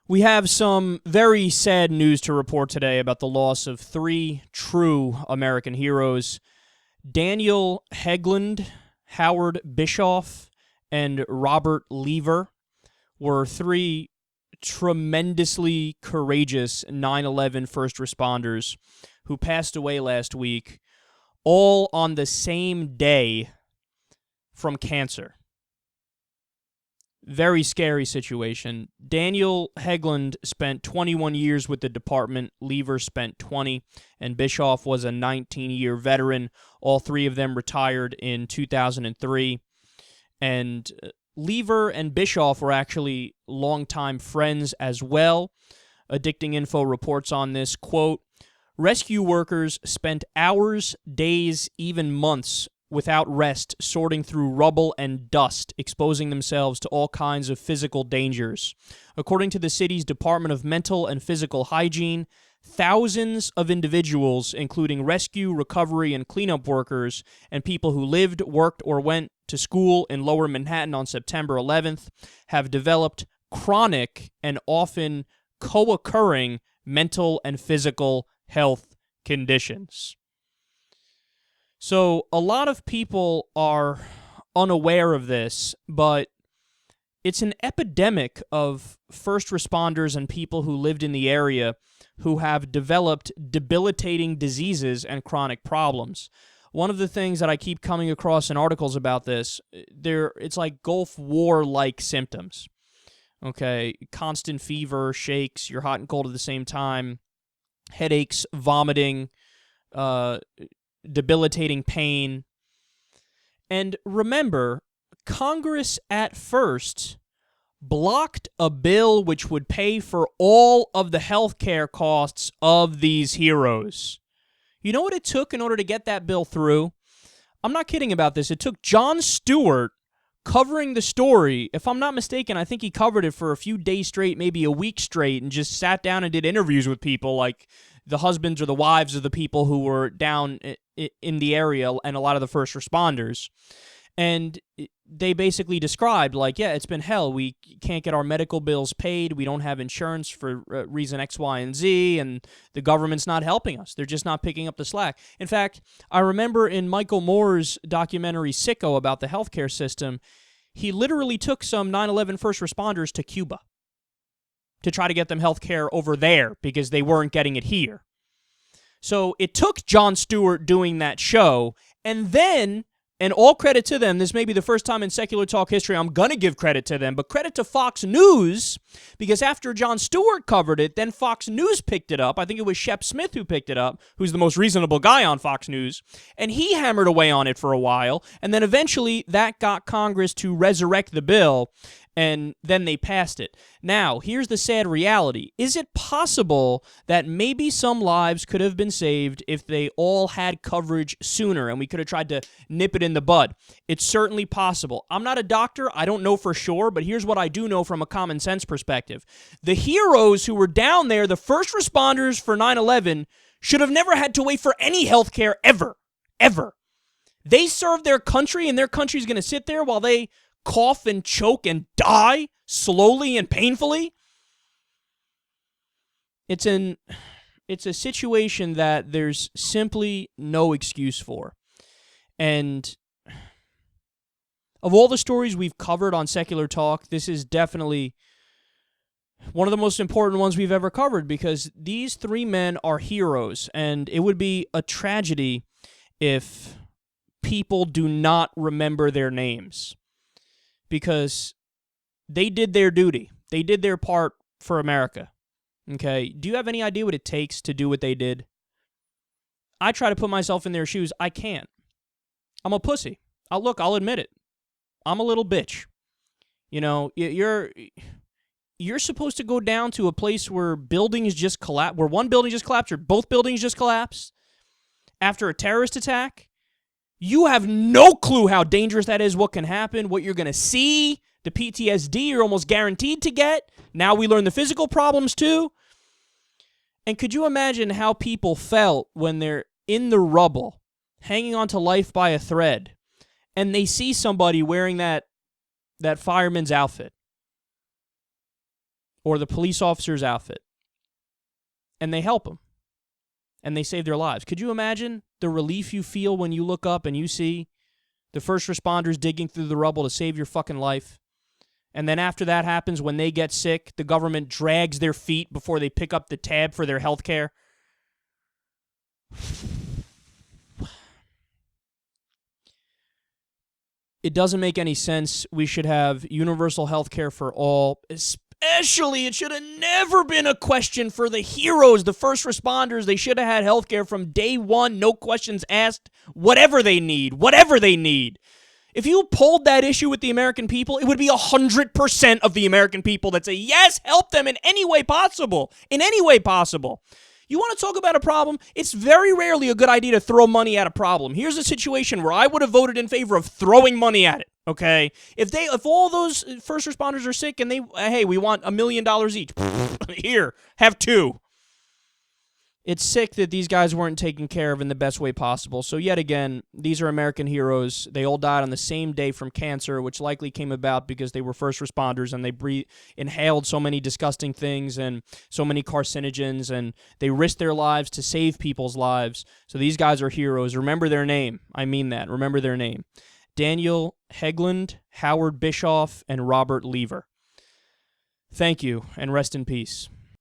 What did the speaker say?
We have some very sad news to report today about the loss of three true American heroes. Daniel Hegland, Howard Bischoff, and Robert Lever were three tremendously courageous 9/11 first responders who passed away last week, all on the same day from cancer. Very scary situation. Daniel Hegland spent 21 years with the department, Lever spent 20, and Bischoff was a 19-year veteran. All three of them retired in 2003. And Lever and Bischoff were actually longtime friends as well. Addicting Info reports on this, quote, "Rescue workers spent hours, days, even months without rest, sorting through rubble and dust, exposing themselves to all kinds of physical dangers. According to the city's Department of Mental and Physical Hygiene, thousands of individuals, including rescue, recovery, and cleanup workers, and people who lived, worked, or went to school in Lower Manhattan on September 11th, have developed chronic and often co-occurring mental and physical health conditions." So a lot of people are unaware of this, but it's an epidemic of first responders and people who lived in the area who have developed debilitating diseases and chronic problems. One of the things that I keep coming across in articles about this, it's like Gulf War-like symptoms. Okay, constant fever, shakes, you're hot and cold at the same time, headaches, vomiting, debilitating pain. And remember, Congress at first blocked a bill which would pay for all of the health care costs of these heroes. You know what it took in order to get that bill through? I'm not kidding about this. It took Jon Stewart covering the story. If I'm not mistaken, I think he covered it for a few days straight, maybe a week straight, and just sat down and did interviews with people like the husbands or the wives of the people who were down in the area and a lot of the first responders. And they basically described, like, yeah, it's been hell. We can't get our medical bills paid. We don't have insurance for reason X, Y, and Z, and the government's not helping us. They're just not picking up the slack. In fact, I remember in Michael Moore's documentary Sicko about the healthcare system, he literally took some 9/11 first responders to Cuba to try to get them health care over there because they weren't getting it here. So it took Jon Stewart doing that show, and then, and all credit to them, this may be the first time in Secular Talk history I'm going to give credit to them, but credit to Fox News, because after Jon Stewart covered it, then Fox News picked it up. I think it was Shep Smith who picked it up, who's the most reasonable guy on Fox News, and he hammered away on it for a while, and then eventually that got Congress to resurrect the bill, and then they passed it. Now, here's the sad reality. Is it possible that maybe some lives could have been saved if they all had coverage sooner and we could have tried to nip it in the bud? It's certainly possible. I'm not a doctor. I don't know for sure, but here's what I do know from a common sense perspective. The heroes who were down there, the first responders for 9/11, should have never had to wait for any health care ever. Ever. They served their country, and their country's going to sit there while they cough and choke and die slowly and painfully. It's a situation that there's simply no excuse for. And of all the stories we've covered on Secular Talk, this is definitely one of the most important ones we've ever covered, because these three men are heroes, and it would be a tragedy if people do not remember their names, because they did their duty. They did their part for America. Okay? Do you have any idea what it takes to do what they did? I try to put myself in their shoes. I can't. I'm a pussy. I'll admit it. I'm a little bitch. You know, you're supposed to go down to a place where buildings just collapse, where one building just collapsed or both buildings just collapsed after a terrorist attack. You have no clue how dangerous that is, what can happen, what you're going to see, the PTSD you're almost guaranteed to get. Now we learn the physical problems too. And could you imagine how people felt when they're in the rubble, hanging on to life by a thread, and they see somebody wearing that fireman's outfit? or the police officer's outfit, and they help them, and they save their lives. Could you imagine the relief you feel when you look up and you see the first responders digging through the rubble to save your fucking life? And then after that happens, when they get sick, the government drags their feet before they pick up the tab for their health care. It doesn't make any sense. We should have universal health care for all. Especially, it should have never been a question for the heroes, the first responders. They should have had health care from day one, no questions asked, whatever they need. If you polled that issue with the American people, it would be 100% of the American people that say, yes, help them in any way possible. In any way possible. You want to talk about a problem? It's very rarely a good idea to throw money at a problem. Here's a situation where I would have voted in favor of throwing money at it, okay? If all those first responders are sick and hey, we want $1 million each. Here, have two. It's sick that these guys weren't taken care of in the best way possible. So yet again, these are American heroes. They all died on the same day from cancer, which likely came about because they were first responders and they inhaled so many disgusting things and so many carcinogens, and they risked their lives to save people's lives. So these guys are heroes. Remember their name. I mean that. Remember their name. Daniel Hegland, Howard Bischoff, and Robert Lever. Thank you, and rest in peace.